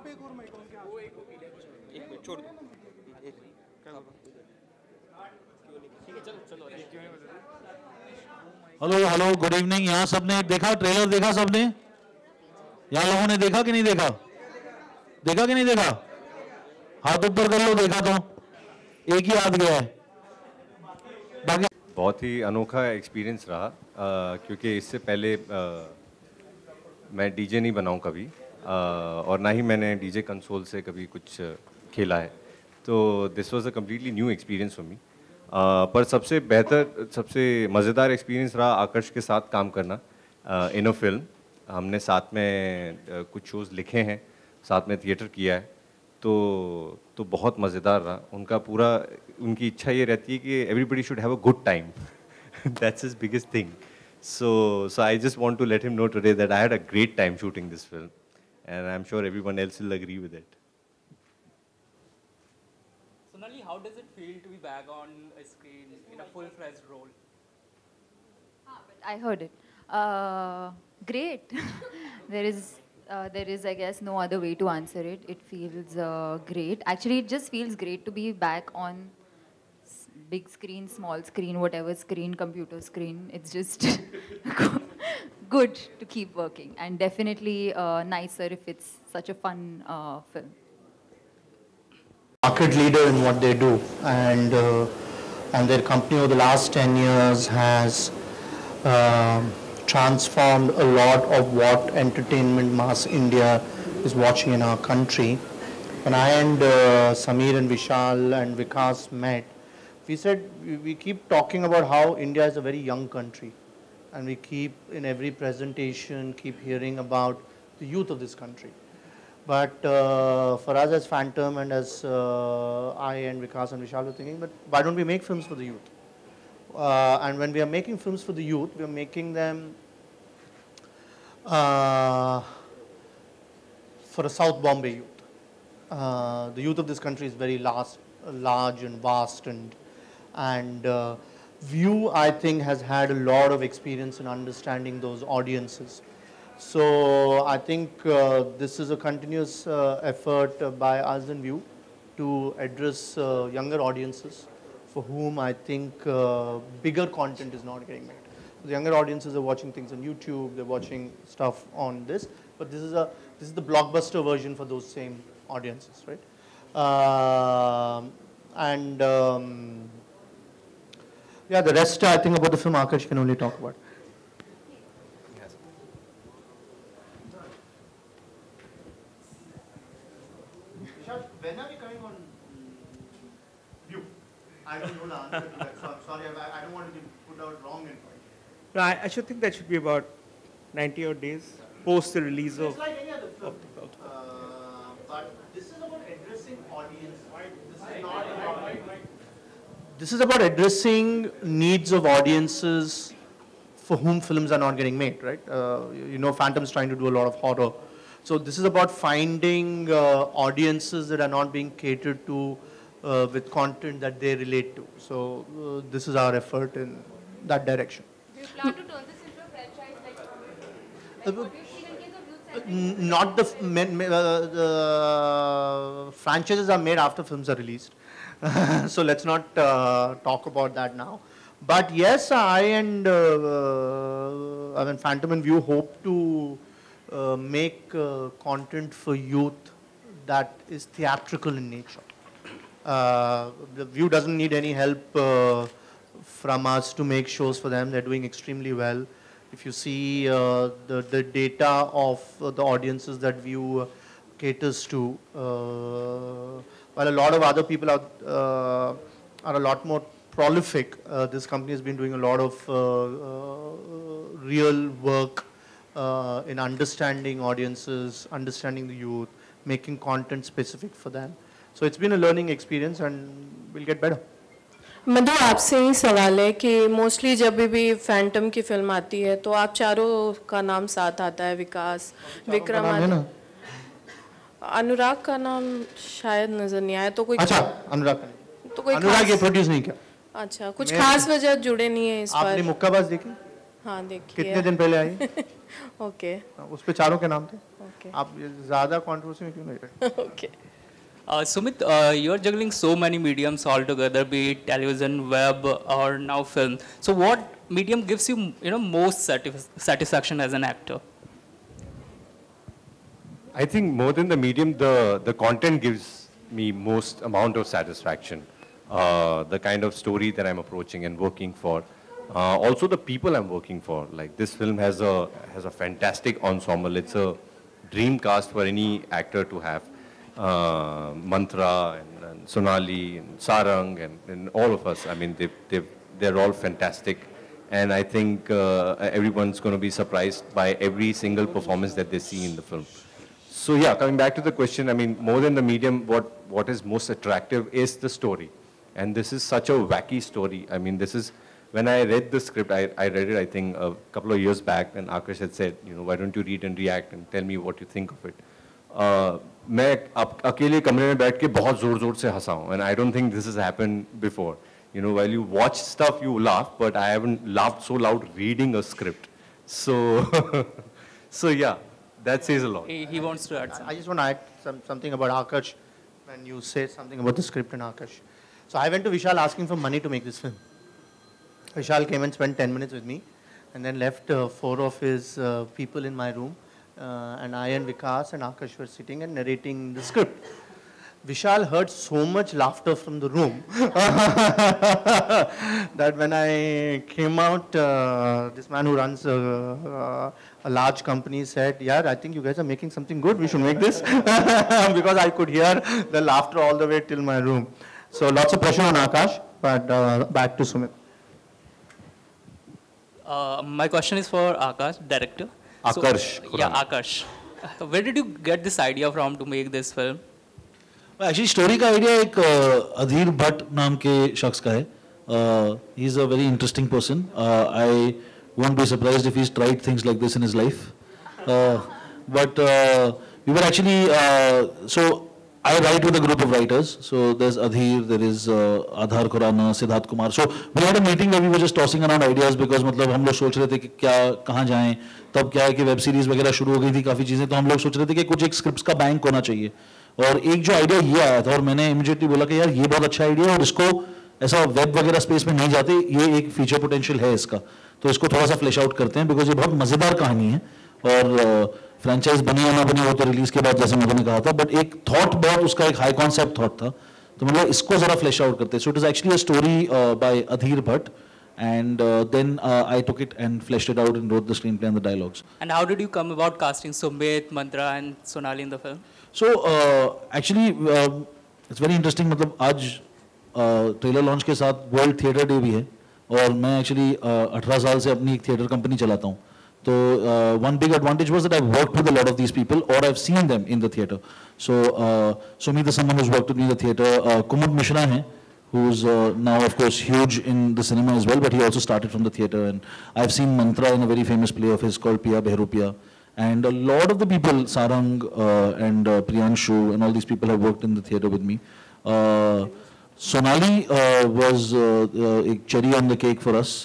पे एक और माइक ऑन क्या वो एक मिनट छोड़ दो ठीक है चलो चलो हेलो हेलो गुड इवनिंग। यहाँ सबने देखा ट्रेलर देखा सबने? यहाँ लोगों ने देखा कि नहीं देखा? देखा कि नहीं देखा? हाथ ऊपर कर लो देखा तो। एक ही हाथ गया है बाकी। बहुत ही अनोखा एक्सपीरियंस रहा क्योंकि इससे पहले मैं डीजे नहीं बनाऊं कभी और ना ही मैंने डीजे कंसोल से कभी कुछ खेला है, तो this was a completely new experience for me. पर सबसे बेहतर सबसे मज़ेदार एक्सपीरियंस रहा आकर्ष के साथ काम करना इन अ फिल्म। हमने साथ में कुछ शोज़ लिखे हैं, साथ में थिएटर किया है, तो बहुत मज़ेदार रहा। उनकी इच्छा ये रहती है कि everybody should have a good time that's his biggest thing. So I just want to let him know today that I had a great time shooting this film, and I'm sure everyone else will agree with it. Sonali, how does it feel to be back on a screen in a full-fledged role? But I heard it. Great. There is, I guess, no other way to answer it. It feels great. Actually, it just feels great to be back on big screen, small screen, whatever screen, computer screen. It's just good to keep working, and definitely nicer if it's such a fun film. Market leader in what they do, and their company over the last 10 years has transformed a lot of what entertainment mass India is watching in our country. When I and Sameer and Vishal and Vikas met, we said we keep talking about how India is a very young country, and we keep in every presentation keep hearing about the youth of this country. But for us as Phantom and as I and Vikas and Vishal were thinking, but why don't we make films for the youth? And when we are making films for the youth, we are making them for a South Bombay youth. The youth of this country is very large and vast, and View, I think, has had a lot of experience in understanding those audiences. So I think this is a continuous effort by us and View to address younger audiences for whom I think bigger content is not getting made. The younger audiences are watching things on YouTube, they're watching stuff on this, but this is the blockbuster version for those same audiences, right? Yeah, the rest I think about the film Akash can only talk about. When are we coming on View? I don't know the answer to that, so I'm sorry. I don't want to be put out wrong in point. No, I should think that should be about 90 odd days post the release of. It's like any other film, but this is about addressing audience. This is about addressing needs of audiences for whom films are not getting made, right? You know, Phantom's trying to do a lot of horror. So this is about finding audiences that are not being catered to with content that they relate to. So this is our effort in that direction. Do you plan to turn this into a franchise like what we've seen in case of Youth Center? Not the franchises are made after films are released. So let's not talk about that now. But yes, I mean, Phantom and View hope to make content for youth that is theatrical in nature. The View doesn't need any help from us to make shows for them. They're doing extremely well. If you see the data of the audiences that View caters to, while a lot of other people are a lot more prolific, this company has been doing a lot of real work in understanding audiences, understanding the youth, making content specific for them. So it's been a learning experience and we'll get better. मधु, आपसे ही सवाल है कि mostly जब भी Phantom की film आती है तो आप चारों का नाम साथ आता है, विकास, विक्रम, अनुराग का नाम शायद नजर नहीं आया, तो कोई अच्छा अनुराग का तो कोई अनुराग ये प्रोड्यूस नहीं किया। अच्छा, कुछ खास वजह जुड़े नहीं है इस पर? आपने मुक्काबाज देखी? हाँ देखिए कितने दिन पहले आई? ओके उस पे चारों के नाम थे. ओके आप ज़्यादा कंट्रोवर्सी में क्यों नहीं रहे? Okay Sumit, you're juggling so many mediums altogether, be it television, web, or now film. So, what medium gives you, most satisfaction as an actor? I think more than the medium, the content gives me most amount of satisfaction. The kind of story that I'm approaching and working for. Also the people I'm working for. Like this film has a fantastic ensemble. It's a dream cast for any actor to have. Mantra and Sonali and Sarang and all of us. I mean, they're all fantastic. And I think everyone's going to be surprised by every single performance that they see in the film. So yeah, coming back to the question, I mean, more than the medium, what is most attractive is the story. And this is such a wacky story. I mean, this is, when I read the script, I read it, I think, a couple of years back, and Akash had said, why don't you read and react and tell me what you think of it. मैं अकेले कमरे में बैठ के बहुत जोर से हंसा हूँ, and I don't think this has happened before. While you watch stuff, you laugh, but I haven't laughed so loud reading a script. So, so yeah, that says a lot. He wants to add something. I just want to add something about Akash when you say something about the script in Akash. So I went to Vishal asking for money to make this film. Vishal came and spent 10 minutes with me and then left 4 of his people in my room. And I and Vikas and Akash were sitting and narrating the script. Vishal heard so much laughter from the room that when I came out, this man who runs a large company said, yeah, I think you guys are making something good. We should make this. Because I could hear the laughter all the way till my room. So lots of pressure on Akash, but back to Sumit. My question is for Akash, director. Akash. Yeah, Akash. Where did you get this idea from to make this film? Actually story का idea एक अधीर भट्ट नाम के शख्स का है. He is a very interesting person. I won't be surprised if he tried things like this in his life. But we were actually so I write with a group of writers. So there's Adhir, there is Adhar Khurana, Siddharth Kumar. So we had a meeting where we were just tossing around ideas because मतलब हम लोग सोच रहे थे कि क्या कहाँ जाएं. तब क्या है कि वेब सीरीज वगैरह शुरू हो गई थी काफ़ी चीज़ें, तो हम लोग सोच रहे थे कि कुछ एक स्क्रिप्ट्स का बैंक होना चाहिए. और एक जो आइडिया ये आया था और मैंने इमीडिएटली बोला कि यार ये बहुत अच्छा आइडिया है और इसको ऐसा वेब वगैरह स्पेस में नहीं जाते, ये एक फीचर पोटेंशियल है इसका, तो इसको थोड़ा सा फ्लैश आउट करते हैं बिकॉज ये बहुत मज़ेदार कहानी है. और फ्रेंचाइज बनी या ना बनी वो तो रिलीज के बाद जैसे मैंने कहा था, बट एक थॉट बहुत उसका एक हाई कॉन्सेप्ट थॉट था, तो मतलब इसको जरा फ्लैश आउट करते. So it is actually a story by Adhir Bhatt and then I took it and fleshed it out and wrote the screenplay and the dialogues. And how did you come about casting Sumit, Mantra and Sonali in the film? So actually it's very interesting. मतलब आज trailer launch के साथ world theatre day भी है और मैं actually 18 साल से अपनी एक थिएटर कंपनी चलाता हूँ. So one big advantage was that I've worked with a lot of these people or I've seen them in the theatre. So Sumit is someone who's worked with me in the theatre. Kumud Mishra hai, who's now of course huge in the cinema as well, but he also started from the theatre. And I've seen Mantra in a very famous play of his called Piya Behrupiya. And a lot of the people, Sarang and Priyanshu and all these people have worked in the theatre with me. Sonali was a cherry on the cake for us.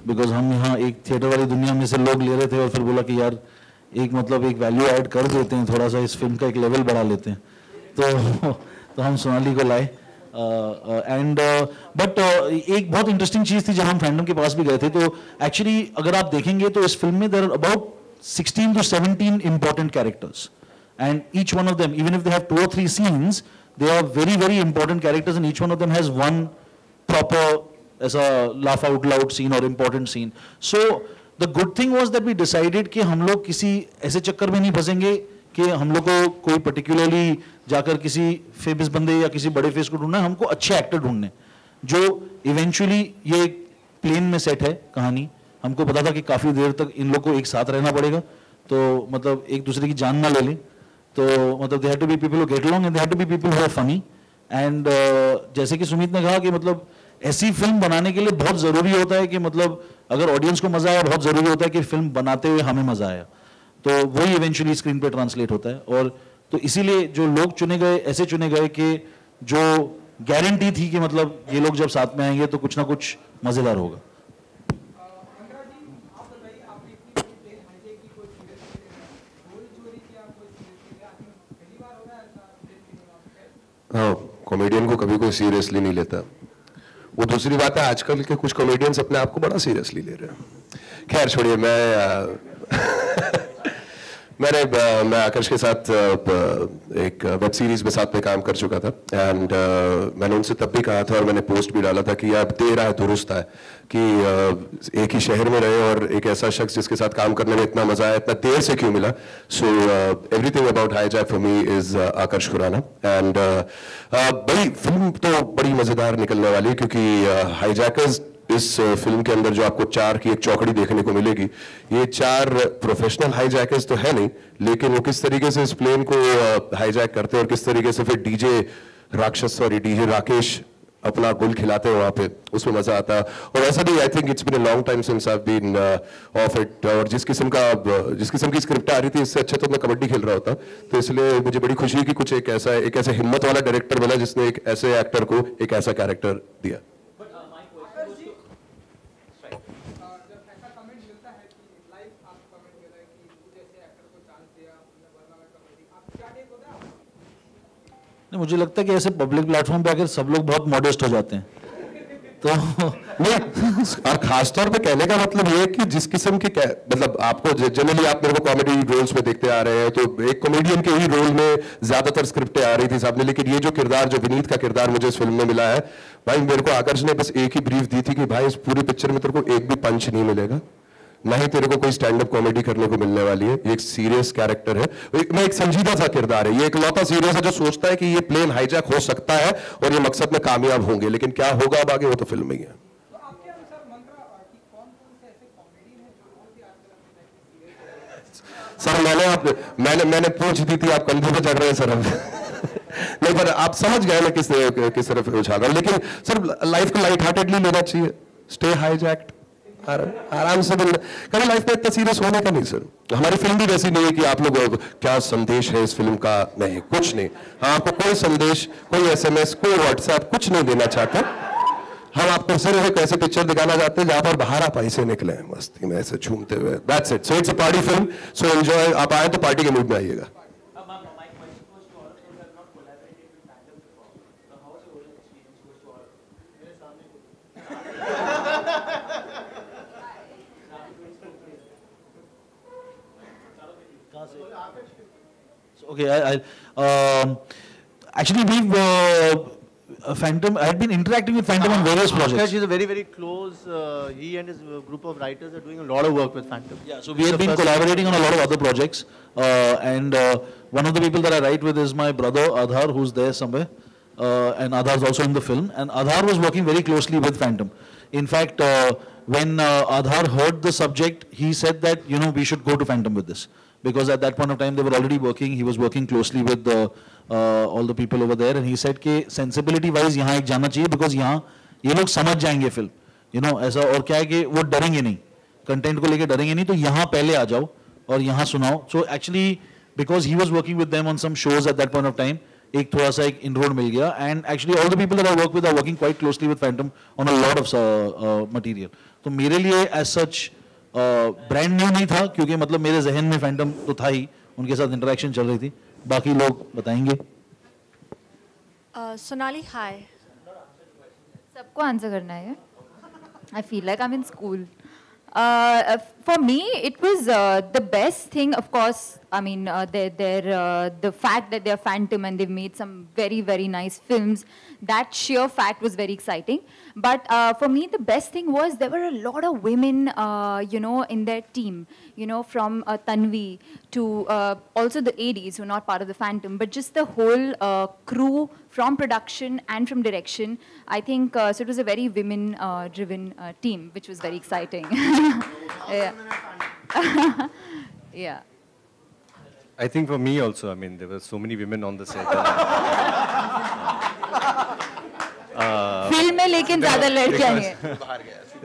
Because हम यहाँ एक theatre वाली दुनिया में से लोग ले रहे थे और फिर बोला कि यार एक मतलब एक वैल्यू ऐड कर देते हैं, थोड़ा सा इस फिल्म का एक लेवल बढ़ा लेते हैं, तो हम सोनाली को लाए. एंड बट एक बहुत इंटरेस्टिंग चीज़ थी जब हम फैंडम के पास भी गए थे, तो एक्चुअली अगर आप देखेंगे तो इस फिल्म में there are about 16 to 17 important characters and each one of them, even if they have 2 or 3 scenes, they are very very important characters and each one of them has one proper as a laugh out loud scene or important scene. So the good thing was that we decided कि हम लोग किसी ऐसे चक्कर में नहीं फंसेंगे कि हम लोग को कोई particularly जाकर किसी फेमस बंदे या किसी बड़े फेस को ढूंढना है, हमको अच्छे एक्टर ढूंढने जो इवेंचुअली ये प्लेन में सेट है कहानी. हमको पता था कि काफ़ी देर तक इन लोग को एक साथ रहना पड़ेगा, तो मतलब एक दूसरे की जान ना ले लें, तो मतलब they have to be people who get along and they have to be people who are funny. And जैसे कि सुमित ने कहा कि मतलब ऐसी फिल्म बनाने के लिए बहुत ज़रूरी होता है कि मतलब अगर ऑडियंस को मज़ा आया, बहुत ज़रूरी होता है कि फिल्म बनाते हुए हमें मज़ा आया, तो वही इवेंचुअली स्क्रीन पे ट्रांसलेट होता है. और तो इसीलिए जो लोग चुने गए ऐसे चुने गए कि जो गारंटी थी कि मतलब ये लोग जब साथ में आएंगे तो कुछ ना कुछ मज़ेदार होगा. हाँ, कॉमेडियन को कभी कोई सीरियसली नहीं लेता। वो दूसरी बात है, आजकल के कुछ कॉमेडियंस अपने आप को बड़ा सीरियसली ले रहे हैं। खैर छोड़िए, मैं आकर्ष के साथ एक वेब सीरीज में साथ में काम कर चुका था, एंड मैंने उनसे तब भी कहा था और मैंने पोस्ट भी डाला था कि यार तेरा है दुरुस्त है कि एक ही शहर में रहे और एक ऐसा शख्स जिसके साथ काम करने में इतना मजा आया इतना देर से क्यों मिला। So everything about Hijack for me is Aakarsh Khurana. And बड़ी फिल्म तो बड़ी मजेदार निकलने वाली है, क्योंकि हाईजैकर्स इस फिल्म के अंदर जो आपको 4 की एक चौकड़ी देखने को मिलेगी, ये 4 प्रोफेशनल हाईजैकर्स तो है नहीं, लेकिन वो किस तरीके से इस प्लेन को हाईजैक करते हैं और किस तरीके से फिर डीजे राकेश अपना गुल खिलाते हैं वहां पे, उसमें मजा आता है। और ऐसा नहीं, I think it's been a long time since I have been off it, और जिस किस्म की स्क्रिप्ट आ रही थी इससे अच्छा तो मैं कबड्डी खेल रहा होता। तो इसलिए मुझे बड़ी खुशी है कि कुछ एक ऐसा हिम्मत वाला डायरेक्टर मिला जिसने एक ऐसे एक्टर को एक ऐसा कैरेक्टर दिया। मुझे लगता है कि ऐसे पब्लिक प्लेटफॉर्म पे आकर सब लोग बहुत मॉडेस्ट हो जाते हैं, तो नहीं, और खासतौर पे कहने का मतलब ये है कि जिस किस्म की मतलब आपको जनरली आप मेरे को कॉमेडी रोल्स में देखते आ रहे हैं, तो एक कॉमेडियन के ही रोल में ज्यादातर स्क्रिप्टें आ रही थी सामने, लेकिन ये जो किरदार, जो विनीत का किरदार मुझे इस फिल्म में मिला है, भाई मेरे को आकर्ष ने बस एक ही ब्रीफ दी थी कि भाई इस पूरी पिक्चर में तेरे को एक भी पंच नहीं मिलेगा, ना ही तेरे को कोई स्टैंड अप कॉमेडी करने को मिलने वाली है। ये एक सीरियस कैरेक्टर है, मैं एक संजीदा सा किरदार है, ये एक लौता सीरियस है जो सोचता है कि ये प्लेन हाईजैक हो सकता है और ये मकसद में कामयाब होंगे, लेकिन क्या होगा अब आगे वो तो फिल्म में ही है। सर मैंने पूछ दी थी, आप कंधे पे चढ़ रहे हैं सर अब नहीं, पर आप समझ गए मैं किस तरफ उछाल रहा हूं। लेकिन सर लाइफ को लाइट हार्टेडली लेना चाहिए, स्टे हाईजैक्ड, आराम से। कभी लाइफ में इतना सीरियस होने का नहीं सर। हमारी फिल्म भी वैसी नहीं है कि आप लोग क्या संदेश है इस फिल्म का, नहीं, कुछ नहीं। हाँ, आपको कोई संदेश, कोई SMS, कोई व्हाट्सएप कुछ नहीं देना चाहते। हम आपको सिर्फ एक ऐसे पिक्चर दिखाना चाहते हैं जहां पर बाहर आप ऐसे निकले मस्ती में ऐसे झूमते हुए, that's it. So it's a party film, so enjoy. आप आए तो पार्टी के मूड में आइएगा। Okay, actually we've Phantom. I had been interacting with Phantom on various projects. Akash is a very, very close. He and his group of writers are doing a lot of work with Phantom. Yeah, so we have been collaborating on a lot of other projects. And one of the people that I write with is my brother Adhar, who's there somewhere. And Adhar is also in the film. And Adhar was working very closely with Phantom. In fact, when Adhar heard the subject, he said that, you know, we should go to Phantom with this. Because at that point of time, they were already working. He was working closely with all the people over there. And he said कि sensibility wise यहाँ एक जाना चाहिए, because यहाँ ये लोग समझ जाएंगे फिल्म, you know, ऐसा। और क्या है कि वो डरेंगे नहीं, कंटेंट को लेके डरेंगे नहीं, तो यहाँ पहले आ जाओ और यहाँ सुनाओ। So actually, because he was working with them on some shows at that point of time, एक थोड़ा सा एक inroad मिल गया। And actually all the people that I work with are working quite closely with Phantom on a lot of material. तो मेरे लिए as such brand new नहीं था, क्योंकि मतलब मेरे जहन में फैंटम तो था ही, उनके साथ इंटरेक्शन चल रही थी। बाकी लोग बताएंगे। सोनाली, हाय। सबको आंसर करना है। I feel like I am in school. For me, it was the best thing, of course. I mean, the fact that they're Phantom and they've made some very, very nice films, that sheer fact was very exciting. But for me, the best thing was there were a lot of women, you know, in their team, you know, from Tanvi to also the ADs who are not part of the Phantom, but just the whole crew from production and from direction. I think so it was a very women-driven team, which was very exciting. Yeah. Yeah. I think for me also, I mean, there were so many women on the set. Film में लेकिन ज़्यादा लड़कियाँ हैं.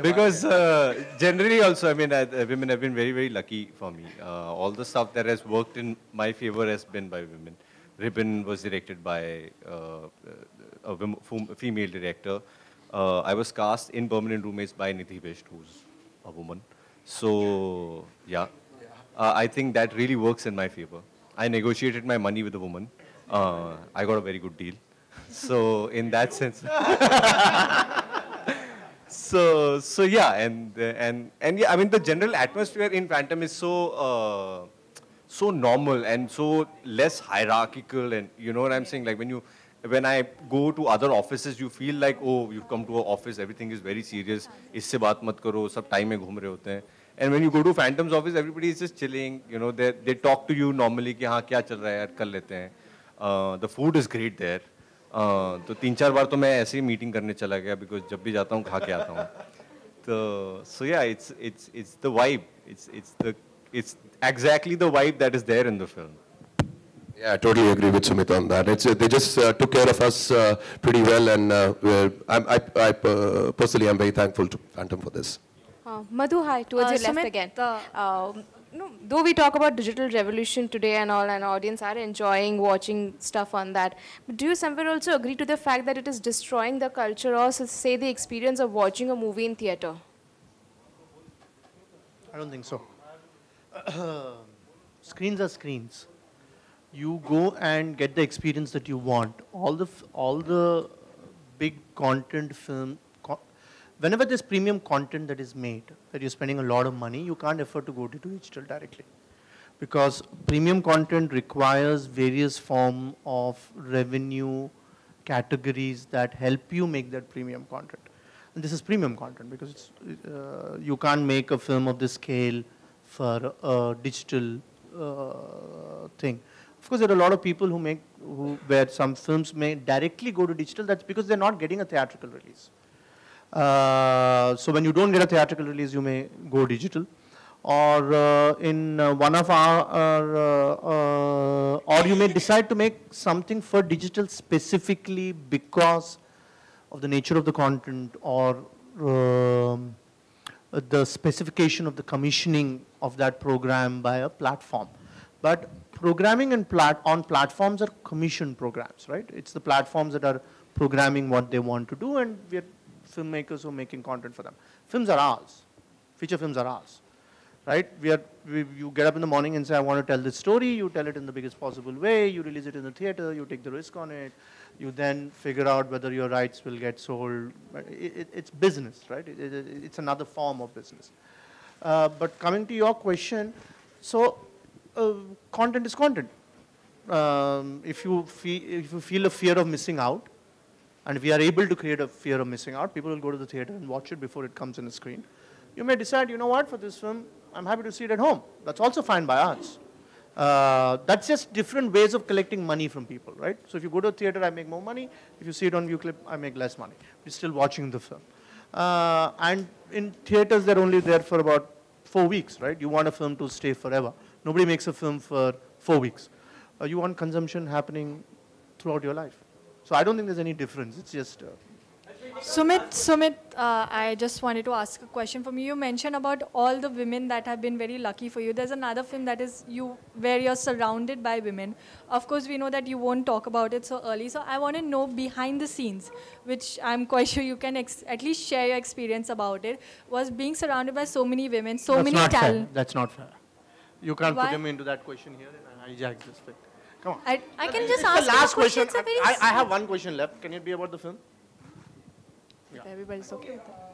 Because generally also, I mean, women have been very, very lucky for me. All the stuff that has worked in my favor has been by women. Ribbon was directed by a female director. I was cast in Permanent Roommates by Nidhi Bisht, who's a woman. So, yeah, I think that really works in my favor. I negotiated my money with a woman. I got a very good deal. So in that sense, so yeah, and yeah, I mean the general atmosphere in Phantom is so so normal and so less hierarchical, and you know what I'm saying. Like when I go to other offices, you feel like, oh, you've come to an office, everything is very serious. इससे बात मत करो, सब time में घूम रहे होते हैं. And when you go to Phantom's office, everybody is just chilling. You know, they talk to you normally कि हाँ क्या चल रहा है यार, कर लेते हैं. The food is great there. तो 3-4 बार तो मैं ऐसे ही मीटिंग करने चला गया, because जब भी जाता हूँ खा के आता हूँ. तो so yeah, it's the vibe. It's exactly the vibe that is there in the film. Yeah, I totally agree with Sumit on that. They just took care of us pretty well, and I personally am very thankful to Phantom for this. Madhu, hi, towards your left Sumit, again. No, though we talk about digital revolution today and all, and audience are enjoying watching stuff on that, but do you somewhere also agree to the fact that it is destroying the culture, or say the experience of watching a movie in theatre? I don't think so. Screens are screens. You go and get the experience that you want. All the big content film. Whenever there's premium content that is made, that you're spending a lot of money, you can't afford to go to digital directly. Because premium content requires various form of revenue categories that help you make that premium content. And this is premium content because it's, you can't make a film of this scale for a digital thing. Of course, there are a lot of people where some films may directly go to digital. That's because they're not getting a theatrical release. So when you don't get a theatrical release, you may go digital, or in one of or you may decide to make something for digital specifically because of the nature of the content, or the specification of the commissioning of that program by a platform. But programming on platforms are commissioned programs, right? It's the platforms that are programming what they want to do, and we are filmmakers who are making content for them. Films are ours. Feature films are ours, right? You get up in the morning and say, I want to tell this story. You tell it in the biggest possible way. You release it in the theater. You take the risk on it. You then figure out whether your rights will get sold. It's business, right? It's another form of business. But coming to your question, so content is content. If you feel a fear of missing out, and if we are able to create a fear of missing out, people will go to the theater and watch it before it comes in the screen. You may decide, you know what, for this film, I'm happy to see it at home. That's also fine by us. That's just different ways of collecting money from people, right? So if you go to a theater, I make more money. If you see it on ViewClip, I make less money. We're still watching the film. And in theaters, they're only there for about 4 weeks, right? You want a film to stay forever. Nobody makes a film for 4 weeks. You want consumption happening throughout your life. So I don't think there's any difference. It's just... Sumit, I just wanted to ask a question from you. You mentioned about all the women that have been very lucky for you. There's another film that is where you're surrounded by women. Of course, we know that you won't talk about it so early. So I want to know behind the scenes, which I'm quite sure you can at least share your experience about it, was being surrounded by so many women, so many talent. That's not fair. You can't put him into that question here and hijack this thing. Come on. I can just ask the last question. It's a very I have one question left. Can it be about the film? Yeah. Everybody's okay with that.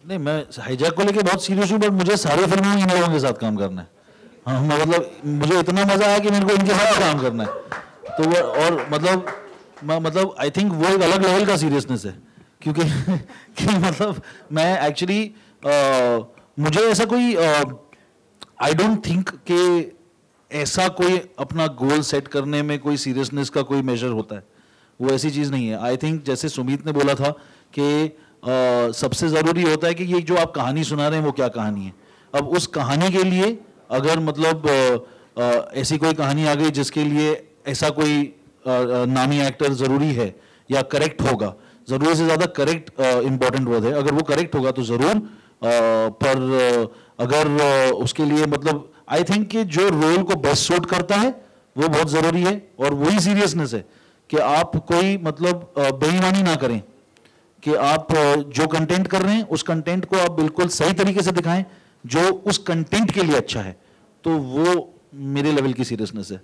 नहीं, मैं hijack को लेके बहुत serious हूँ, but मुझे सारी फिल्मों में इन लोगों के साथ काम करना है. हाँ, मतलब मुझे इतना मजा आया कि मेरे को इनके साथ काम करना है. तो वो और मतलब आई थिंक वो एक अलग लेवल का सीरियसनेस है, क्योंकि कि मतलब मैं एक्चुअली मुझे ऐसा कोई आई डोंट थिंक कि ऐसा कोई अपना गोल सेट करने में कोई सीरियसनेस का कोई मेजर होता है. वो ऐसी चीज़ नहीं है. आई थिंक जैसे सुमित ने बोला था कि सबसे ज़रूरी होता है कि ये जो आप कहानी सुना रहे हैं वो क्या कहानी है. अब उस कहानी के लिए अगर मतलब ऐसी कोई कहानी आ गई जिसके लिए ऐसा कोई नामी एक्टर ज़रूरी है या करेक्ट होगा, ज़रूरी से ज़्यादा करेक्ट इम्पॉर्टेंट वर्ड है, अगर वो करेक्ट होगा तो ज़रूर, पर अगर उसके लिए मतलब आई थिंक कि जो रोल को बेस्ट सूट करता है वो बहुत जरूरी है। और वही सीरियसनेस है कि आप कोई मतलब बेईमानी ना करें, कि आप जो कंटेंट कर रहे हैं उस कंटेंट को आप बिल्कुल सही तरीके से दिखाएं जो उस कंटेंट के लिए अच्छा है। तो वो मेरे लेवल की सीरियसनेस है।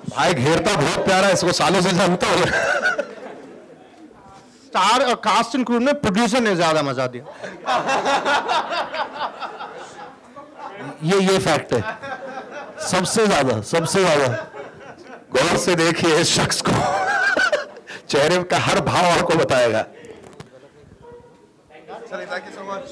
भाई घेरता बहुत प्यारा है, इसको सालों से जानता हूं। स्टार और कास्ट एंड क्रू में प्रोड्यूसर ने ज्यादा मजा दिया। ये फैक्ट है, सबसे ज्यादा। गौर से देखिए इस शख्स को, चेहरे का हर भाव आपको बताएगा। Thank you so much.